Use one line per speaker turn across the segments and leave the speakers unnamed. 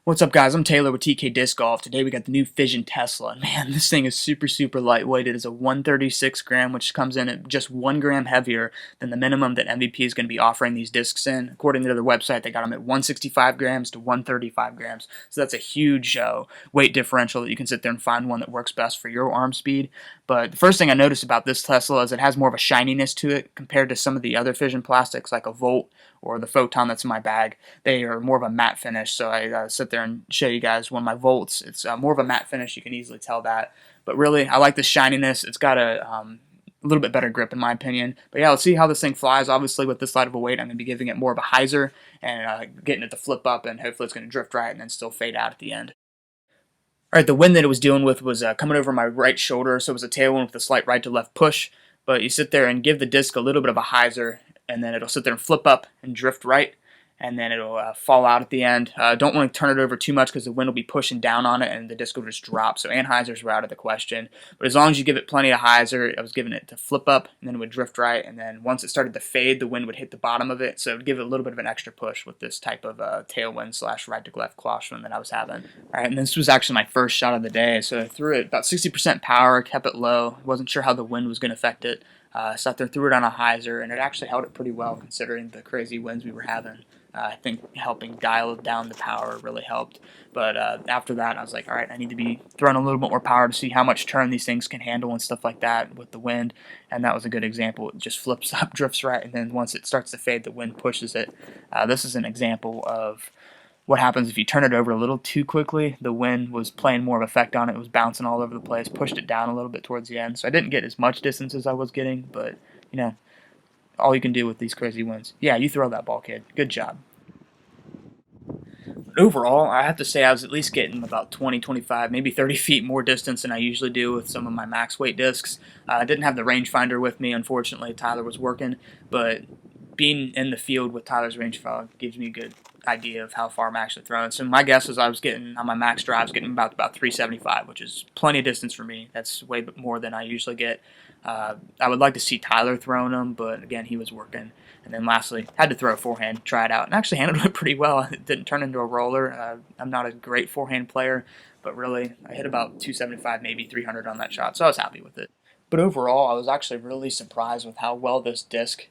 What's up, guys? I'm Taylor with TK Disc Golf. Today we got the new Fission Tesla. And man, this thing is super lightweight. It is a 136 gram, which comes in at just 1 gram heavier than the minimum that MVP is going to be offering these discs in. According to their website, they got them at 165 grams to 135 grams. So that's a huge weight differential that you can sit there and find one that works best for your arm speed. But the first thing I noticed about this Tesla is it has more of a shininess to it compared to some of the other Fission plastics like a Volt or the Photon that's in my bag. They are more of a matte finish, so I sit there and show you guys one of my Volts. It's more of a matte finish, you can easily tell that. But really, I like the shininess. It's got a little bit better grip in my opinion. But yeah, let's see how this thing flies. Obviously, with this light of a weight, I'm going to be giving it more of a hyzer and getting it to flip up, and hopefully it's going to drift right and then still fade out at the end. Alright, the wind that it was dealing with was coming over my right shoulder, so it was a tailwind with a slight right to left push. But you sit there and give the disc a little bit of a hyzer, and then it'll sit there and flip up and drift right, and then it'll fall out at the end. Don't want to turn it over too much because the wind will be pushing down on it and the disc will just drop. So anhyzers were out of the question. But as long as you give it plenty of hyzer, I was giving it to flip up and then it would drift right. And then once it started to fade, the wind would hit the bottom of it. So it would give it a little bit of an extra push with this type of tailwind / right to left crosswind that I was having. All right, and this was actually my first shot of the day. So I threw it about 60% power, kept it low. Wasn't sure how the wind was going to affect it. Sat there, threw it on a hyzer, and it actually held it pretty well considering the crazy winds we were having. I think helping dial down the power really helped. But after that, I was like, all right, I need to be throwing a little bit more power to see how much turn these things can handle and stuff like that with the wind. And that was a good example. It just flips up, drifts right, and then once it starts to fade, the wind pushes it. This is an example of what happens if you turn it over a little too quickly. The wind was playing more of effect on it. It was bouncing all over the place, pushed it down a little bit towards the end. So I didn't get as much distance as I was getting, but, you know, all you can do with these crazy winds. Yeah, you throw that ball, kid. Good job. But overall, I have to say I was at least getting about 20, 25, maybe 30 feet more distance than I usually do with some of my max weight discs. I didn't have the rangefinder with me, unfortunately. Tyler was working, but being in the field with Tyler's rangefinder gives me a good idea of how far I'm actually throwing. So my guess is I was getting, on my max drives, getting about 375, which is plenty of distance for me. That's way more than I usually get. I would like to see Tyler throwing them, but again, he was working. And then lastly, had to throw a forehand, try it out, and actually handled it pretty well. It didn't turn into a roller. I'm not a great forehand player, but really, I hit about 275, maybe 300 on that shot, so I was happy with it. But overall, I was actually really surprised with how well this disc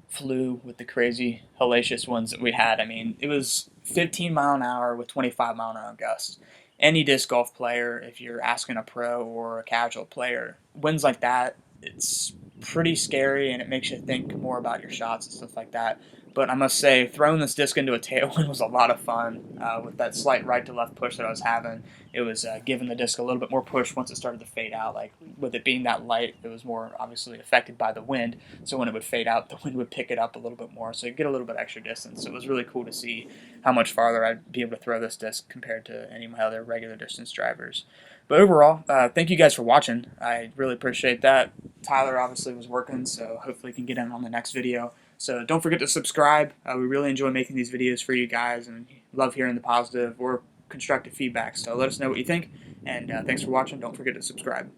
flew with the crazy hellacious ones that we had. I mean, it was 15 mile an hour with 25 mile an hour gusts. Any disc golf player, if you're asking a pro or a casual player, winds like that, it's pretty scary and it makes you think more about your shots and stuff like that. But I must say, throwing this disc into a tailwind was a lot of fun with that slight right to left push that I was having. It was giving the disc a little bit more push once it started to fade out. Like with it being that light, it was more obviously affected by the wind. So when it would fade out, the wind would pick it up a little bit more. So you get a little bit extra distance. So it was really cool to see how much farther I'd be able to throw this disc compared to any of my other regular distance drivers. But overall, thank you guys for watching. I really appreciate that. Tyler obviously was working, so hopefully he can get in on the next video. So don't forget to subscribe. We really enjoy making these videos for you guys and love hearing the positive or constructive feedback. So let us know what you think, and thanks for watching. Don't forget to subscribe.